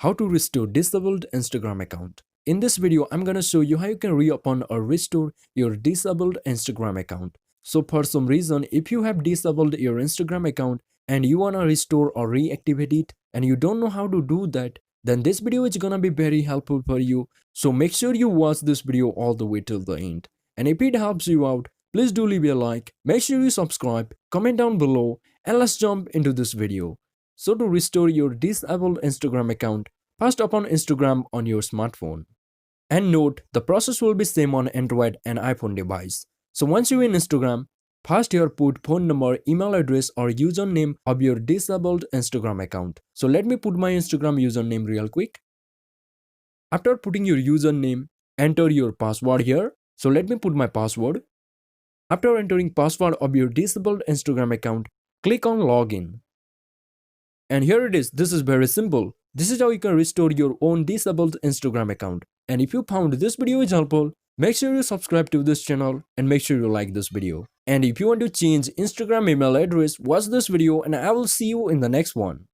How to restore disabled Instagram account. In this video, I'm gonna show you how you can reopen or restore your disabled Instagram account. So for some reason, if you have disabled your Instagram account and you wanna restore or reactivate it and you don't know how to do that, then this video is gonna be very helpful for you. So make sure you watch this video all the way till the end. And if it helps you out, please do leave a like, make sure you subscribe, comment down below, and let's jump into this video. So to restore your disabled Instagram account, first open Instagram on your smartphone. And note, the process will be same on Android and iPhone device. So once you're in Instagram, first here put phone number, email address or username of your disabled Instagram account. So let me put my Instagram username real quick. After putting your username, enter your password here. So let me put my password. After entering password of your disabled Instagram account, click on login. And here it is. This is very simple. This is how you can restore your own disabled Instagram account. And if you found this video is helpful, make sure you subscribe to this channel and make sure you like this video. And if you want to change Instagram email address, watch this video and I will see you in the next one.